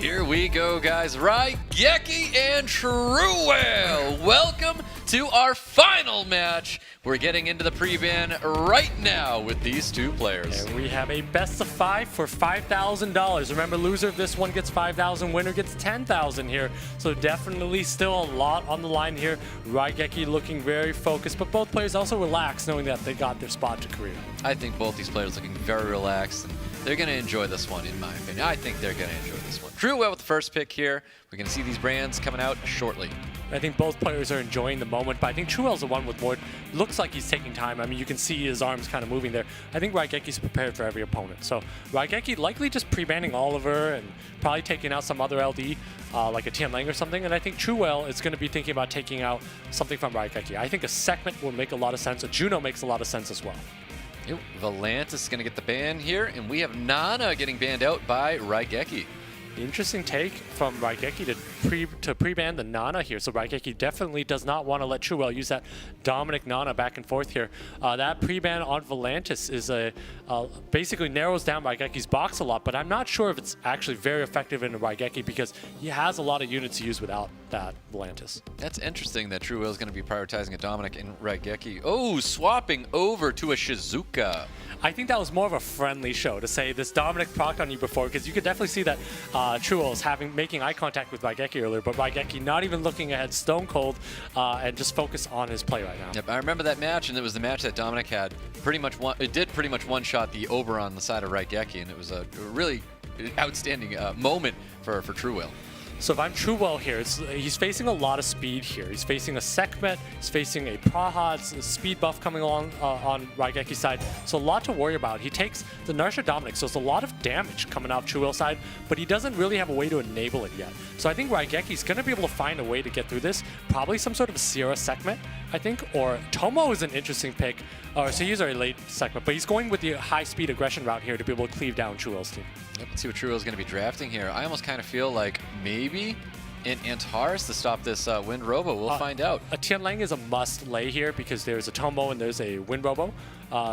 Here we go, guys. RAIGEKI and TRUEWHALE. Welcome to our final match. We're getting into the pre-ban right now with these two players. And we have a best of 5 for $5,000. Remember, loser of this one gets 5,000, winner gets 10,000 here. So definitely still a lot on the line here. RAIGEKI looking very focused, but both players also relaxed knowing that they got their spot to Korea. I think both these players looking very relaxed, and they're going to enjoy this one, in my opinion. I think they're going to enjoy this one. TRUEWHALE with the first pick here. We're going to see these brands coming out shortly. I think both players are enjoying the moment, but I think TRUEWHALE's the one with more. Looks like he's taking time. I mean, you can see his arms kind of moving there. I think RAIGEKI's prepared for every opponent. So RAIGEKI likely just pre-banning Oliver and probably taking out some other LD, like a Tianlang or something. And I think TRUEWHALE is going to be thinking about taking out something from RAIGEKI. I think a segment will make a lot of sense. A Juno makes a lot of sense as well. Yep. Volantis is going to get the ban here, and we have Nana getting banned out by RAIGEKI. Interesting take from RAIGEKI to pre-ban the Nana here. So RAIGEKI definitely does not want to let TRUEWHALE use that Dominic Nana back and forth here. That pre-ban on Volantis is basically narrows down RAIGEKI's box a lot, but I'm not sure if it's actually very effective in RAIGEKI because he has a lot of units to use without that Volantis. That's interesting that TRUEWHALE is going to be prioritizing a Dominic and RAIGEKI. Oh, swapping over to a Shizuka. I think that was more of a friendly show to say this Dominic procced on you before, because you could definitely see that TRUEWHALE is making eye contact with RAIGEKI earlier, but RAIGEKI not even looking ahead, stone cold, and just focus on his play right now. Yep, I remember that match, and it was the match that Dominic had pretty much one-shot the Ober on the side of RAIGEKI, and it was a really outstanding moment for TRUEWHALE. So if I'm TRUEWHALE here, he's facing a lot of speed here. He's facing a Sekhmet, he's facing a Praha, a speed buff coming along on RAIGEKI's side. So a lot to worry about. He takes the Narsha Dominic, so it's a lot of damage coming off TRUEWHALE's side, but he doesn't really have a way to enable it yet. So I think RAIGEKI's going to be able to find a way to get through this. Probably some sort of Sierra Sekhmet, I think, or Tomo is an interesting pick. So he's a late Sekhmet, but he's going with the high-speed aggression route here to be able to cleave down TRUEWHALE's team. Yep, let's see what TRUEWHALE's going to be drafting here. I almost kind of feel like maybe an Antares to stop this Wind Robo. We'll find out. A Tianlang is a must lay here because there's a Tomo and there's a Wind Robo.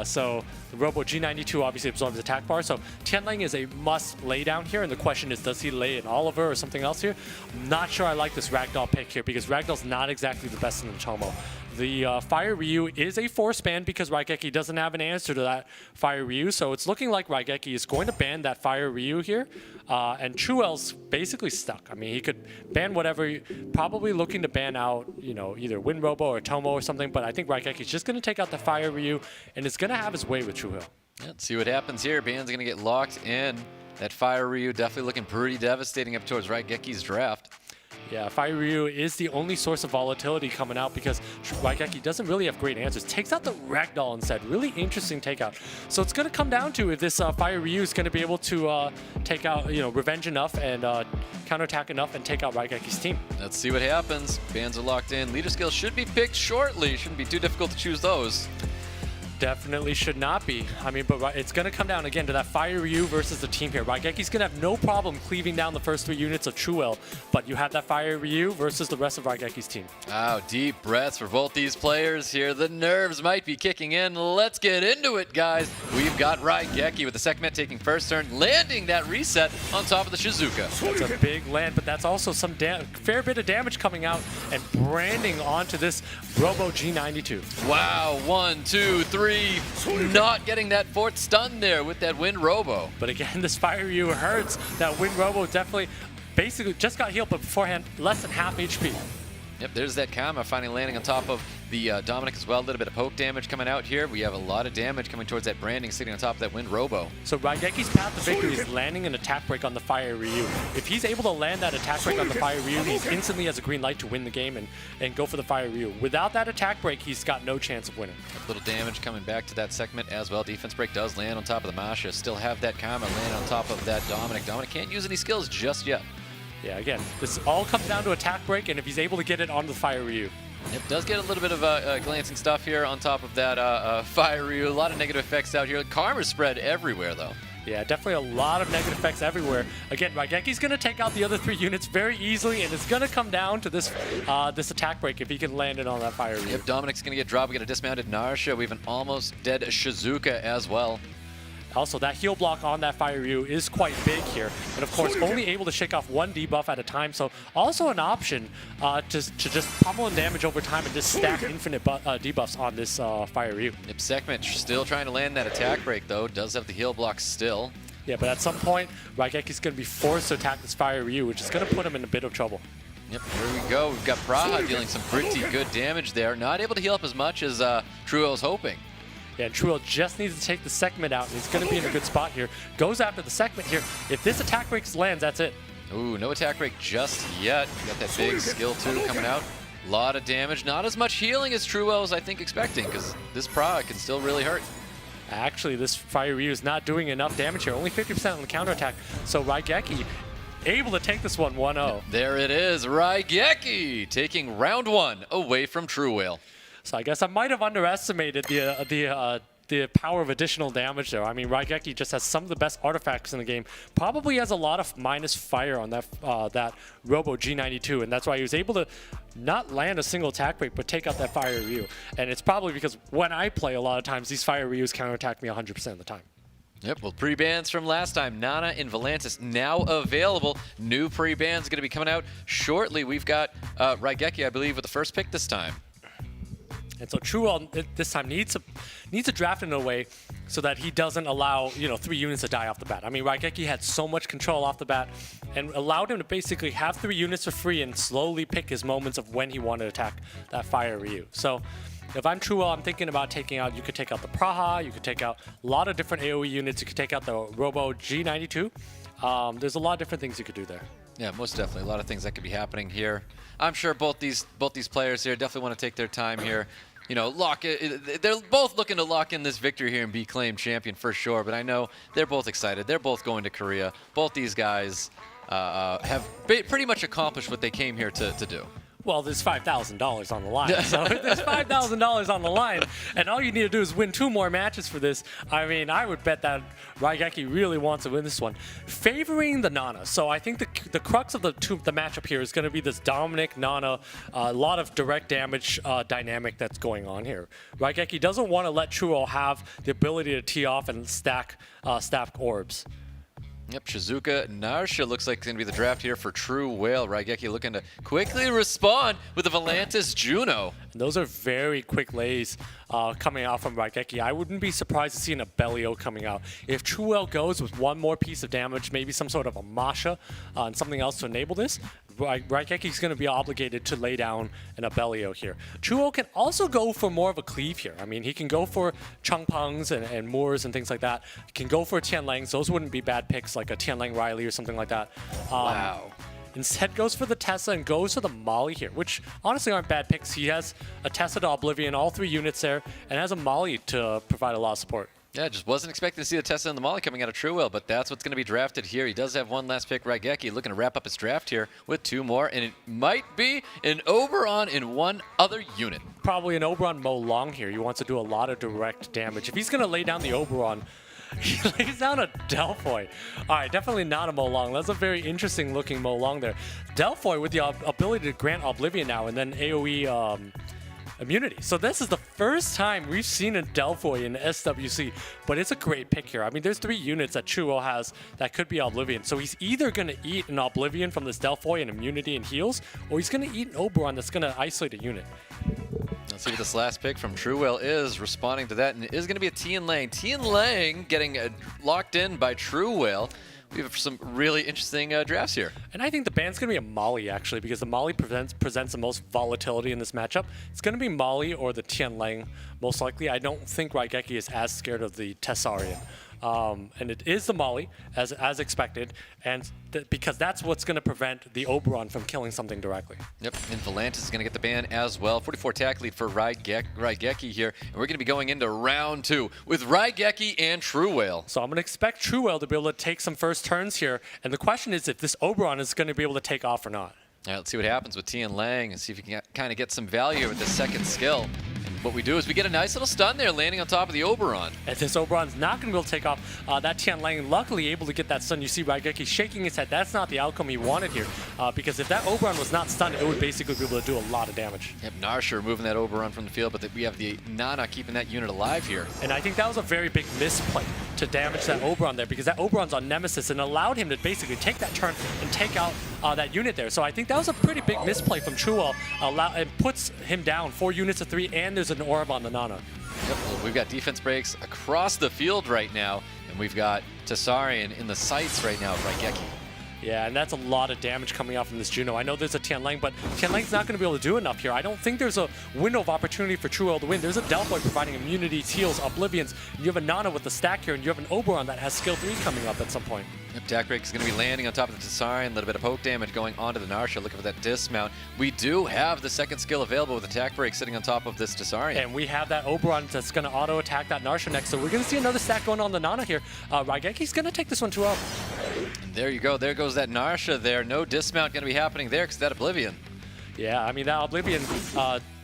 So the Robo G92 obviously absorbs attack bar. So Tianlang is a must lay down here. And the question is, does he lay an Oliver or something else here? I'm not sure I like this Ragdoll pick here because Ragdoll's not exactly the best in the Tomo. The Fire Ryu is a force ban because RAIGEKI doesn't have an answer to that Fire Ryu. So it's looking like RAIGEKI is going to ban that Fire Ryu here. And TRUEWHALE's basically stuck. I mean, he could ban whatever, probably looking to ban out, you know, either Wind Robo or Tomo or something. But I think RAIGEKI's just going to take out the Fire Ryu and is going to have his way with TRUEWHALE. Let's see what happens here. Ban's going to get locked in. That Fire Ryu definitely looking pretty devastating up towards RAIGEKI's draft. Yeah, Fire Ryu is the only source of volatility coming out because RAIGEKI doesn't really have great answers. Takes out the Ragdoll instead. Really interesting takeout. So it's going to come down to if this Fire Ryu is going to be able to take out, you know, revenge enough and counterattack enough and take out RAIGEKI's team. Let's see what happens. Bans are locked in. Leader skills should be picked shortly. Shouldn't be too difficult to choose those. Definitely should not be. I mean, but it's going to come down again to that Fire Ryu versus the team here. RAIGEKI's going to have no problem cleaving down the first 3 units of TRUEWHALE, but you have that Fire Ryu versus the rest of RAIGEKI's team. Wow, deep breaths for both these players here. The nerves might be kicking in. Let's get into it, guys. We've got RAIGEKI with the Sekhmet taking first turn, landing that reset on top of the Shizuka. That's a big land, but that's also some fair bit of damage coming out and branding onto this Robo G92. Wow, 1, 2, 3. Not getting that 4th stun there with that Wind Robo. But again, this Fire Ryu hurts. That Wind Robo definitely, basically just got healed, but beforehand, less than half HP. Yep, there's that Kama finally landing on top of the Dominic as well. A little bit of poke damage coming out here. We have a lot of damage coming towards that branding sitting on top of that Wind Robo. So RAIGEKI's path to victory is landing an attack break on the Fire Ryu. If he's able to land that attack break on the Fire Ryu, he instantly has a green light to win the game and go for the Fire Ryu. Without that attack break, he's got no chance of winning. A little damage coming back to that segment as well. Defense break does land on top of the Masha. Still have that Kama land on top of that Dominic. Dominic can't use any skills just yet. Yeah, again, this all comes down to attack break, and if he's able to get it onto the Fire Ryu. It does get a little bit of glancing stuff here on top of that Fire Ryu. A lot of negative effects out here. Karma spread everywhere, though. Yeah, definitely a lot of negative effects everywhere. Again, RAIGEKI's going to take out the other 3 units very easily, and it's going to come down to this this attack break if he can land it on that Fire Ryu. Yep, Dominic's going to get dropped. We got a dismounted Narsha. We have an almost dead Shizuka as well. Also, that heal block on that Fire Ryu is quite big here. And of course, only able to shake off one debuff at a time. So also an option to just pummel and damage over time and just stack infinite debuffs on this Fire Ryu. Yep, Sekhmet still trying to land that attack break, though. Does have the heal block still. Yeah, but at some point, RAIGEKI's going to be forced to attack this Fire Ryu, which is going to put him in a bit of trouble. Yep, here we go. We've got Praha dealing some pretty good damage there. Not able to heal up as much as TRUEWHALE was hoping. Yeah, and TRUEWHALE just needs to take the Sekhmet out, and he's going to be in a good spot here. Goes after the Sekhmet here. If this attack break lands, that's it. Ooh, no attack break just yet. Got that big skill 2 coming out. A lot of damage. Not as much healing as TRUEWHALE was, I think, expecting, because this Praha can still really hurt. Actually, this Fire Ryu is not doing enough damage here. Only 50% on the counterattack. So RAIGEKI able to take this one 1-0. There it is. RAIGEKI taking round 1 away from TRUEWHALE. So I guess I might have underestimated the power of additional damage there. I mean, RAIGEKI just has some of the best artifacts in the game. Probably has a lot of minus fire on that that Robo G92, and that's why he was able to not land a single attack break, but take out that Fire Ryu. And it's probably because when I play, a lot of times these Fire Ryus counterattack me 100% of the time. Yep, well, pre-bans from last time. Nana and Volantis now available. New pre-bans going to be coming out shortly. We've got RAIGEKI, I believe, with the first pick this time. And so TRUEWHALE this time needs to draft in a way so that he doesn't allow 3 units to die off the bat. I mean, RAIGEKI had so much control off the bat and allowed him to basically have 3 units for free and slowly pick his moments of when he wanted to attack that Fire Ryu. So if I'm TRUEWHALE, I'm thinking about taking out, you could take out the Praha, you could take out a lot of different AoE units, you could take out the Robo G92. There's a lot of different things you could do there. Yeah, most definitely. A lot of things that could be happening here. I'm sure both these players here definitely want to take their time here. You know, they're both looking to lock in this victory here and be claimed champion for sure, but I know they're both excited. They're both going to Korea. Both these guys have pretty much accomplished what they came here to do. Well, there's $5,000 on the line. So if there's $5,000 on the line, and all you need to do is win 2 more matches for this, I mean, I would bet that RAIGEKI really wants to win this one. Favoring the Nana. So I think the crux of the matchup here is going to be this Dominic Nana, a lot of direct damage dynamic that's going on here. RAIGEKI doesn't want to let TRUEWHALE have the ability to tee off and stack orbs. Yep, Shizuka Narsha looks like it's going to be the draft here for TRUEWHALE. RAIGEKI looking to quickly respond with the Volantis Juno. And those are very quick lays coming out from RAIGEKI. I wouldn't be surprised to see an Abellio coming out. If TRUEWHALE goes with 1 more piece of damage, maybe some sort of a Masha and something else to enable this, RAIGEKI is going to be obligated to lay down an Abellio here. TRUEWHALE can also go for more of a cleave here. I mean, he can go for Changpangs and Moors and things like that. He can go for Tianlangs. Those wouldn't be bad picks, like a Tianlang Riley or something like that. Wow. Instead goes for the Tessa and goes for the Molly here, which honestly aren't bad picks. He has a Tessa to Oblivion, all 3 units there, and has a Molly to provide a lot of support. Yeah, just wasn't expecting to see the Tessa and the Molly coming out of TRUEWHALE, but that's what's going to be drafted here. He does have one last pick, RAIGEKI, looking to wrap up his draft here with 2 more, and it might be an Oberon in 1 other unit. Probably an Oberon Mo Long here. He wants to do a lot of direct damage. If he's going to lay down the Oberon, he lays down a Delphoy. All right, definitely not a Mo Long. That's a very interesting looking Mo Long there. Delphoy with the ability to grant Oblivion now and then AoE immunity. So this is the first time we've seen a Delphoy in SWC, but it's a great pick here. I mean, there's 3 units that TRUEWHALE has that could be Oblivion. So he's either going to eat an Oblivion from this Delphoy and immunity and heals, or he's going to eat an Oberon that's going to isolate a unit. Let's see what this last pick from TRUEWHALE is responding to that, and it is going to be a Tianlang. Tianlang getting locked in by TRUEWHALE. We have some really interesting drafts here. And I think the ban's going to be a Molly, actually, because the Molly presents the most volatility in this matchup. It's going to be Molly or the Tianlang, most likely. I don't think RAIGEKI is as scared of the Tessarian. And it is the Molly, as expected, and because that's what's going to prevent the Oberon from killing something directly. Yep, and Volantis is going to get the ban as well. 44 attack lead for RAIGEKI here, and we're going to be going into round 2 with RAIGEKI and TRUEWHALE. So I'm going to expect TRUEWHALE to be able to take some first turns here, and the question is if this Oberon is going to be able to take off or not. All right, let's see what happens with Tianlang and see if we can kind of get some value with the second skill. And what we do is we get a nice little stun there landing on top of the Oberon. And this Oberon's not going to be able to take off that Tianlang, luckily able to get that stun. You see RAIGEKI shaking his head. That's not the outcome he wanted here, because if that Oberon was not stunned, it would basically be able to do a lot of damage. Yep, Narsha removing that Oberon from the field, but we have the Nana keeping that unit alive here. And I think that was a very big misplay to damage that Oberon there, because that Oberon's on Nemesis and allowed him to basically take that turn and take out that unit there. So I think that was a pretty big misplay from TRUEWHALE. It puts him down 4 units of 3, and there's an orb on the Nana. Yep, well, we've got defense breaks across the field right now, and we've got Tsarian in the sights right now of RAIGEKI. Yeah, and that's a lot of damage coming out from this Juno. I know there's a Tianlang, but Tianlang's not going to be able to do enough here. I don't think there's a window of opportunity for TRUEWHALE to win. There's a Delphoid providing immunities, heals, Oblivions. You have a Nana with the stack here, and you have an Oberon that has skill 3 coming up at some point. Yep, Attack Break is going to be landing on top of the Tsarian. A little bit of poke damage going onto the Narsha, looking for that dismount. We do have the second skill available with Attack Break sitting on top of this Tsarian. And we have that Oberon that's going to auto-attack that Narsha next. So we're going to see another stack going on the Nana here. RAIGEKI's going to take this one 2-0. And there you go. There goes that Narsha there. No dismount going to be happening there because that Oblivion. Yeah, I mean, that Oblivion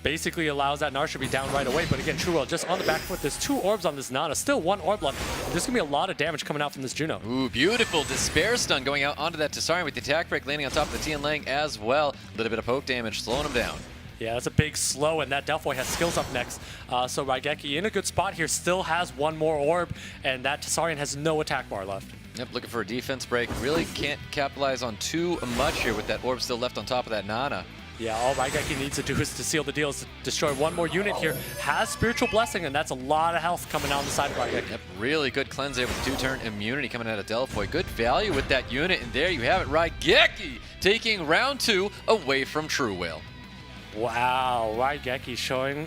basically allows that Narsha to be down right away. But again, TRUEWHALE just on the back foot. There's 2 orbs on this Nana. Still 1 orb left. There's going to be a lot of damage coming out from this Juno. Ooh, beautiful Despair Stun going out onto that Tsarian with the Attack Break landing on top of the Tianlang as well. A little bit of poke damage slowing him down. Yeah, that's a big slow, and that Delphoid has skills up next. So RAIGEKI in a good spot here, still has 1 more orb, and that Tsarian has no attack bar left. Yep, looking for a defense break. Really can't capitalize on too much here with that orb still left on top of that Nana. Yeah, all RAIGEKI needs to do is to seal the deal, is to destroy 1 more unit here. Has Spiritual Blessing, and that's a lot of health coming out on the side of RAIGEKI. Yep, really good cleanse there with 2-turn immunity coming out of Delphoid. Good value with that unit, and there you have it. RAIGEKI taking round 2 away from TRUEWHALE. Wow, RAIGEKI showing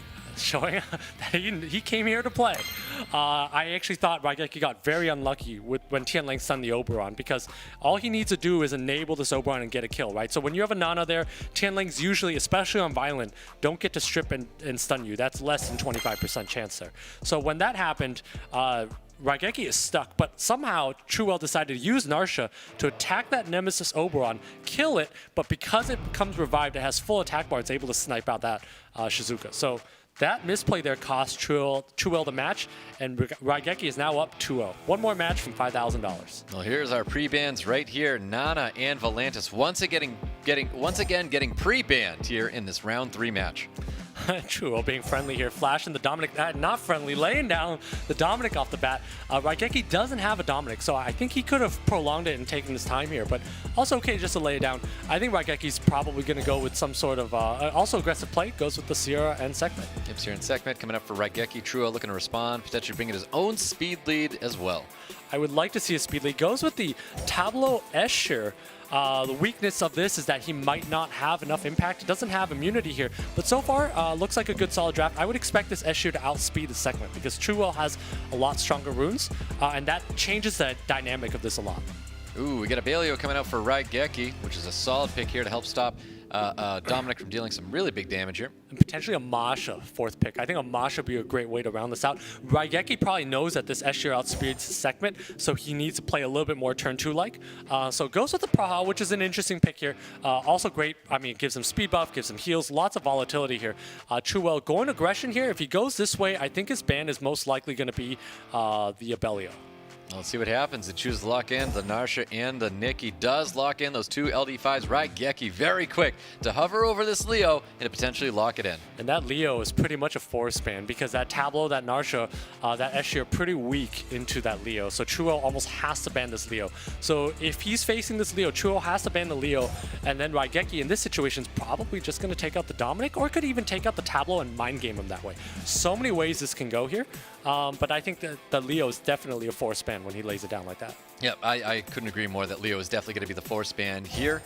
that he came here to play. I actually thought RAIGEKI got very unlucky when Tianlang stunned the Oberon, because all he needs to do is enable this Oberon and get a kill, right? So when you have a Nana there, Tianlang's usually, especially on Violent, don't get to strip and stun you. That's less than 25% chance there. So when that happened, RAIGEKI is stuck, but somehow TRUEWHALE decided to use Narsha to attack that Nemesis Oberon, kill it, but because it becomes revived, it has full attack bar, it's able to snipe out that Shizuka. So that misplay there cost TRUEWHALE the match, and RAIGEKI is now up 2-0. 1 more match from $5,000. Well, here's our pre-bans right here. Nana and Volantis once again getting pre-banned here in this round 3 match. TRUEWHALE being friendly here, flashing the Dominic, not friendly, laying down the Dominic off the bat. RAIGEKI doesn't have a Dominic, so I think he could have prolonged it and taken his time here, but also okay just to lay it down. I think RAIGEKI's probably going to go with some sort of also aggressive play, goes with the Sierra and Sekhmet. Yep, Sierra and Sekhmet coming up for RAIGEKI. TRUEWHALE looking to respond, potentially bringing his own speed lead as well. I would like to see a speed lead. Goes with the Tableau Escher. The weakness of this is that he might not have enough impact. He doesn't have immunity here, but so far looks like a good solid draft. I would expect this Escher to outspeed the Sekhmet, because TRUEWHALE has a lot stronger runes, and that changes the dynamic of this a lot. Ooh, we got a Baleo coming out for RAIGEKI, which is a solid pick here to help stop Dominic from dealing some really big damage here. And potentially a Masha, 4th pick. I think a Masha would be a great way to round this out. RAIGEKI probably knows that this Escher outspeeds Sekhmet, so he needs to play a little bit more turn 2-like. So goes with the Praha, which is an interesting pick here. Also great, I mean, it gives him speed buff, gives him heals, lots of volatility here. TRUEWHALE going aggression here. If he goes this way, I think his ban is most likely going to be the Abelio. Let's see what happens. It chooses to lock in the Narsha and the Nikki. Does lock in those 2 LD5s. RAIGEKI very quick to hover over this Leo and to potentially lock it in. And that Leo is pretty much a force ban, because that Tableau, that Narsha, that Escher are pretty weak into that Leo. So TRUEWHALE almost has to ban this Leo. So if he's facing this Leo, TRUEWHALE has to ban the Leo, and then RAIGEKI in this situation is probably just going to take out the Dominic, or could even take out the Tableau and mind game him that way. So many ways this can go here, but I think that the Leo is definitely a force ban when he lays it down like that. Yep, I couldn't agree more that Leo is definitely going to be the force ban here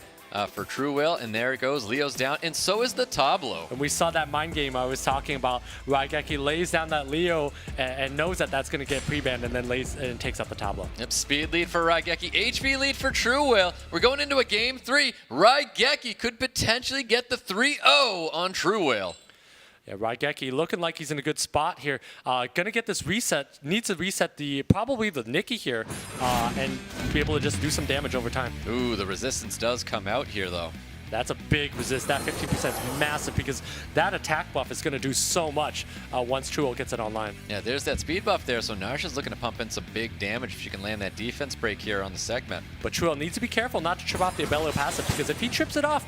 for TRUEWHALE, and there it goes. Leo's down, and so is the Tableau. And we saw that mind game I was talking about. RAIGEKI lays down that Leo and knows that that's going to get pre-banned, and then lays and takes out the Tableau. Yep, speed lead for RAIGEKI, HP lead for TRUEWHALE. We're going into a game 3. RAIGEKI could potentially get the 3-0 on TRUEWHALE. Yeah, RAIGEKI looking like he's in a good spot here. Gonna get this reset. Needs to reset probably the Nikki here, and be able to just do some damage over time. Ooh, the resistance does come out here though. That's a big resist. That 15% is massive because that attack buff is going to do so much once TRUEWHALE gets it online. Yeah, there's that speed buff there, so Narsha's looking to pump in some big damage if she can land that defense break here on the segment. But TRUEWHALE needs to be careful not to trip off the Abelio passive, because if he trips it off,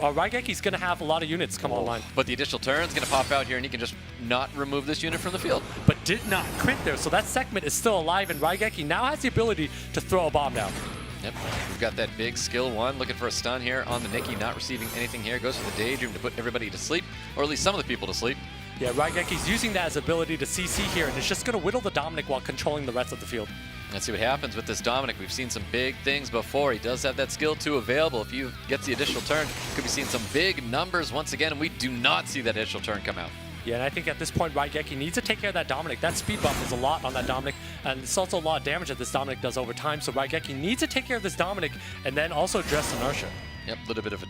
RAIGEKI's going to have a lot of units come online. But the additional turn's going to pop out here, and he can just not remove this unit from the field. But did not crit there, so that segment is still alive, and RAIGEKI now has the ability to throw a bomb down. Yep, we've got that big skill 1 looking for a stun here on the Nikki, not receiving anything here. Goes for the Daydream to put everybody to sleep, or at least some of the people to sleep. Yeah, RAIGEKI's using that as ability to CC here, and it's just going to whittle the Dominic while controlling the rest of the field. Let's see what happens with this Dominic. We've seen some big things before. He does have that skill 2 available. If he gets the additional turn, could be seeing some big numbers once again, and we do not see that additional turn come out. Yeah, and I think at this point, RAIGEKI needs to take care of that Dominic. That speed buff is a lot on that Dominic, and it's also a lot of damage that this Dominic does over time, so RAIGEKI needs to take care of this Dominic and then also address the Narsha. Yep, a little bit of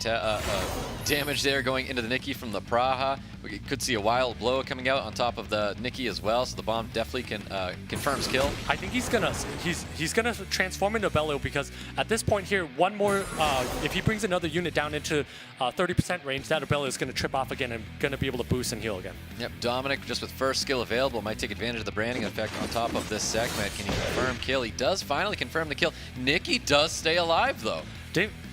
damage there going into the Nikki from the Praha. We could see a wild blow coming out on top of the Nikki as well, so the bomb definitely can confirms kill. I think he's gonna transform into Abelio, because at this point here, one more if he brings another unit down into 30% range, that Abelio is gonna trip off again and gonna be able to boost and heal again. Yep, Dominic just with first skill available might take advantage of the branding effect on top of this segment. Can he confirm kill? He does finally confirm the kill. Nikki does stay alive though.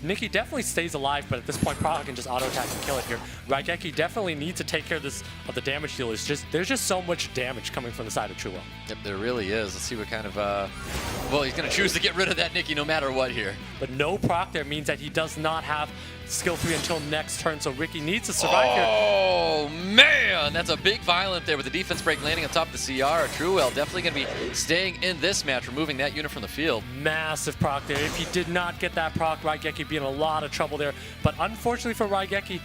Nikki definitely stays alive, but at this point, Praha can just auto-attack and kill it here. RAIGEKI definitely needs to take care of the damage deal. There's just so much damage coming from the side of TRUEWHALE. Yep, there really is. Let's see what kind of, well, he's going to choose to get rid of that Nikki no matter what here. But no proc there means that he does not have skill 3 until next turn, so Ricky needs to survive here. Oh, man! That's a big violent there with the defense break landing on top of the CR. TRUEWHALE definitely going to be staying in this match, removing that unit from the field. Massive proc there. If he did not get that proc, RAIGEKI would be in a lot of trouble there. But unfortunately for RAIGEKI,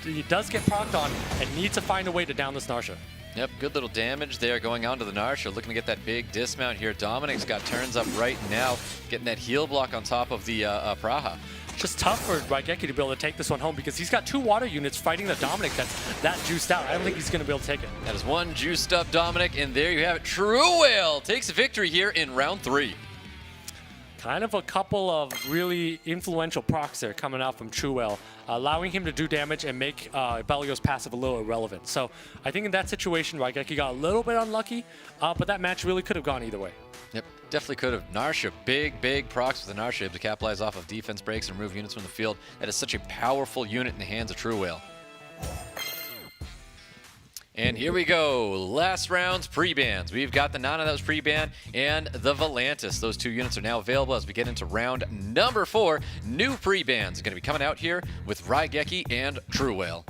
he does get procced on and needs to find a way to down this Narsha. Yep, good little damage there going on to the Narsha. Looking to get that big dismount here. Dominic's got turns up right now, getting that heal block on top of the Praha. Just tough for RAIGEKI to be able to take this one home, because he's got 2 water units fighting the Dominic that's that juiced out. I don't think he's going to be able to take it. That is one juiced up Dominic, and there you have it. TRUEWHALE takes a victory here in round 3. Kind of a couple of really influential procs there coming out from TRUEWHALE, allowing him to do damage and make Abelio's passive a little irrelevant. So I think in that situation, RAIGEKI got a little bit unlucky, but that match really could have gone either way. Yep, definitely could have. Narsha, big procs with the Narsha, able to capitalize off of defense breaks and remove units from the field. That is such a powerful unit in the hands of TRUEWHALE. And here we go, last round's pre-bans. We've got the Nana that was pre-banned and the Volantis. Those 2 units are now available as we get into round number 4. New pre-bans are going to be coming out here with RAIGEKI and TRUEWHALE.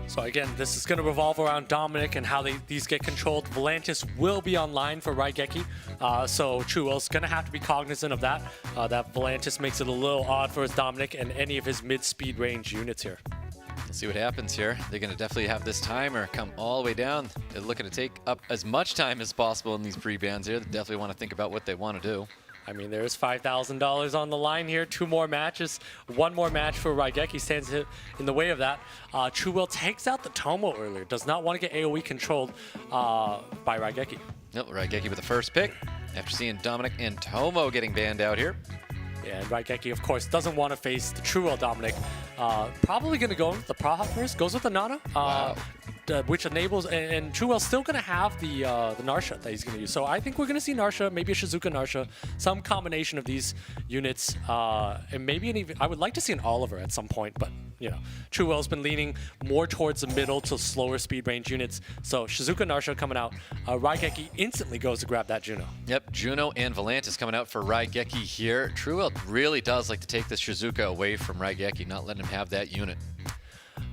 So again, this is going to revolve around Dominic and how these get controlled. Volantis will be online for RAIGEKI, so TRUEWHALE's going to have to be cognizant of that. That Volantis makes it a little odd for his Dominic and any of his mid-speed range units here. Let's see what happens here. They're going to definitely have this timer come all the way down. They're looking to take up as much time as possible in these pre-bans here. They definitely want to think about what they want to do. I mean, there's $5,000 on the line here. 2 more matches. 1 more match for RAIGEKI stands in the way of that. TRUEWHALE takes out the Tomo earlier. Does not want to get AoE controlled by RAIGEKI. Nope, RAIGEKI with the first pick after seeing Dominic and Tomo getting banned out here. Yeah, and RAIGEKI, of course, doesn't want to face the TRUEWHALE Dominic. Probably going to go with the Praha first. Goes with the Nana. Wow. Which enables, and TRUEWHALE's still going to have the Narsha that he's going to use. So I think we're going to see Narsha, maybe a Shizuka Narsha, some combination of these units, and maybe even, I would like to see an Oliver at some point, but you know, TRUEWHALE's been leaning more towards the middle to slower speed range units. So Shizuka Narsha coming out. RAIGEKI instantly goes to grab that Juno. Yep, Juno and Volantis coming out for RAIGEKI here. TRUEWHALE really does like to take this Shizuka away from RAIGEKI, not letting him have that unit.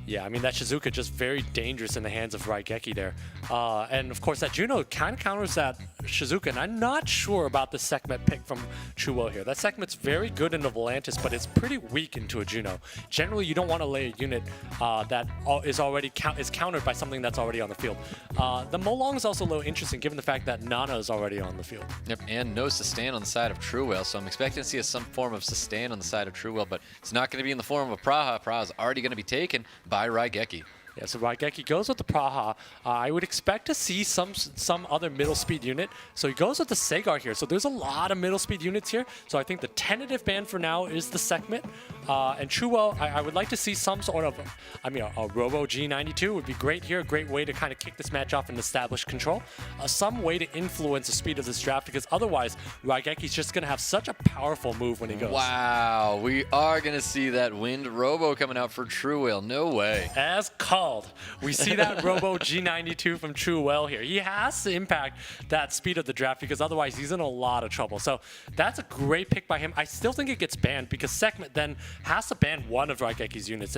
Yeah, I mean, that Shizuka just very dangerous in the hands of RAIGEKI there. And of course, that Juno kind of counters that Shizuka, and I'm not sure about the segment pick from TRUEWHALE here. That segment's very good into Volantis, but it's pretty weak into a Juno. Generally, you don't want to lay a unit that is already is countered by something that's already on the field. The Molong is also a little interesting given the fact that Nana is already on the field. Yep, and no sustain on the side of TRUEWHALE, so I'm expecting to see some form of sustain on the side of TRUEWHALE, but it's not going to be in the form of a Praha. Praha's already going to be taken by RAIGEKI. Yeah, so RAIGEKI goes with the Praha. I would expect to see some other middle speed unit. So he goes with the Sagar here. So there's a lot of middle speed units here. So I think the tentative ban for now is the Sekhmet. And TRUEWHALE, I would like to see some sort of, a Robo G92 would be great here. A great way to kind of kick this match off and establish control. Some way to influence the speed of this draft, because otherwise RAIGEKI's just going to have such a powerful move when he goes. Wow, we are going to see that Wind Robo coming out for TRUEWHALE. No way. As called. We see that Robo G92 from TRUEWHALE here. He has to impact that speed of the draft, because otherwise he's in a lot of trouble. So that's a great pick by him. I still think it gets banned, because Sekhmet then has to ban one of RAIGEKI's units,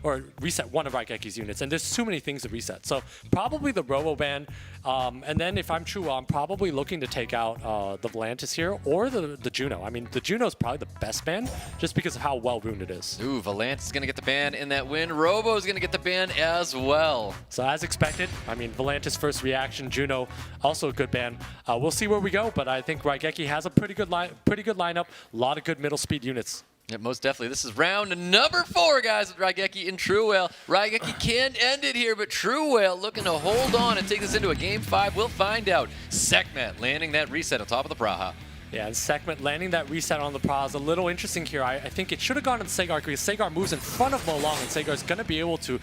or reset one of RAIGEKI's units, and there's too many things to reset. So probably the Robo ban, and then if I'm TRUEWHALE, I'm probably looking to take out the Volantis here, or the Juno. I mean, the Juno is probably the best ban, just because of how well ruined it is. Ooh, Volantis is going to get the ban in that win. Robo is going to get the ban as well. So as expected, I mean, Volantis first reaction, Juno also a good ban. We'll see where we go, but I think RAIGEKI has a pretty good lineup, a lot of good middle speed units. Yeah, most definitely. This is round number 4, guys, with RAIGEKI and TRUEWHALE. RAIGEKI can end it here, but TRUEWHALE looking to hold on and take this into a Game 5. We'll find out. Sekhmet landing that reset on top of the Praha. Yeah, and Sekhmet landing that reset on the Praha is a little interesting here. I think it should have gone to the Sagar, because Sagar moves in front of Molong, and Sagar's going to be able to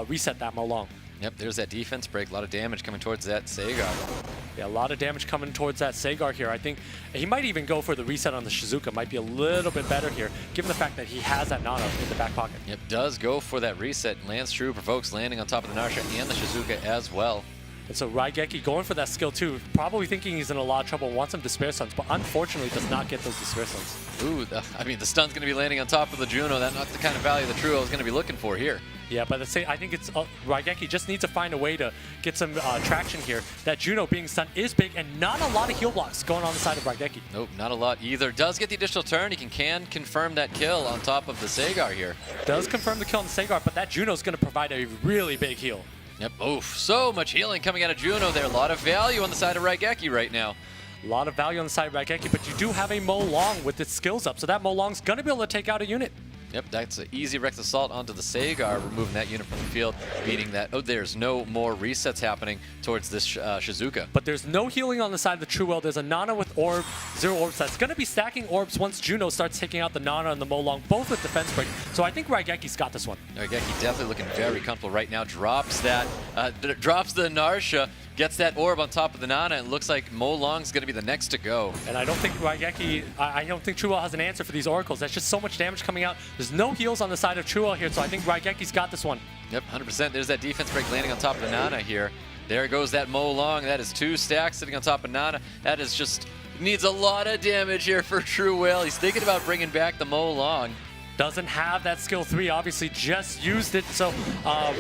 reset that Molong. Yep, there's that defense break. A lot of damage coming towards that Sagar. Yeah, a lot of damage coming towards that Sagar here. I think he might even go for the reset on the Shizuka. Might be a little bit better here, given the fact that he has that Nana in the back pocket. Yep, does go for that reset. Lands true, provokes landing on top of the Narsha and the Shizuka as well. And so RAIGEKI going for that skill too, probably thinking he's in a lot of trouble, wants some Despair Stuns, but unfortunately does not get those Despair Stuns. Ooh, the stun's going to be landing on top of the Juno. That's not the kind of value the TRUEWHALE is going to be looking for here. Yeah, but I think it's RAIGEKI just needs to find a way to get some traction here. That Juno being stunned is big, and not a lot of heal blocks going on the side of RAIGEKI. Nope, not a lot either. Does get the additional turn. He can confirm that kill on top of the Sagar here. Does confirm the kill on the Sagar, but that Juno's going to provide a really big heal. Yep, oof, so much healing coming out of Juno there. A lot of value on the side of RAIGEKI right now. A lot of value on the side of RAIGEKI, but you do have a Molong with its skills up, so that Molong's going to be able to take out a unit. Yep, that's an easy Rex Assault onto the Sagar, removing that unit from the field, beating that. Oh, there's no more resets happening towards this Shizuka. But there's no healing on the side of the TRUEWHALE. There's a Nana with orb, 0 orbs. That's going to be stacking orbs once Juno starts taking out the Nana and the Molong, both with defense break. So I think RAIGEKI's got this one. RAIGEKI definitely looking very comfortable right now. Drops that, drops the Narsha, gets that orb on top of the Nana, and looks like Molong's going to be the next to go. And I don't think RAIGEKI, I don't think TRUEWHALE has an answer for these oracles. That's just so much damage coming out. There's no heals on the side of TRUEWHALE here, so I think RAIGEKI's got this one. Yep, 100%. There's that defense break landing on top of the Nana here. There goes that Molong. That is 2 stacks sitting on top of Nana. That is just, needs a lot of damage here for TRUEWHALE. He's thinking about bringing back the Molong. Doesn't have that skill 3, obviously just used it, so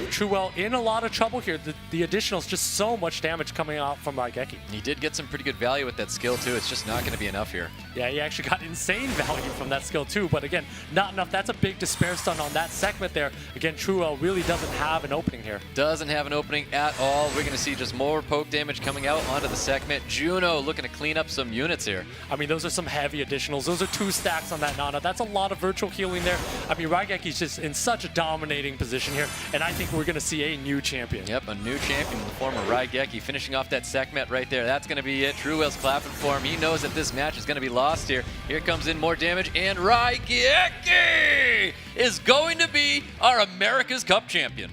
TRUEWHALE in a lot of trouble here. The additional is just so much damage coming out from RAIGEKI. He did get some pretty good value with that skill too. It's just not going to be enough here. Yeah, he actually got insane value from that skill too, but again, not enough. That's a big Despair Stun on that Sekhmet there. Again, TRUEWHALE really doesn't have an opening here. Doesn't have an opening at all. We're going to see just more poke damage coming out onto the Sekhmet. Juno looking to clean up some units here. I mean, those are some heavy additionals. Those are 2 stacks on that Nana. That's a lot of virtual healing there. I mean, RAIGEKI's just in such a dominating position here, and I think we're going to see a new champion. Yep, a new champion in the form of RAIGEKI, finishing off that Sekhmet right there. That's going to be it. TRUEWHALE's clapping for him. He knows that this match is going to be lost here. Here comes in more damage, and RAIGEKI is going to be our America's Cup champion.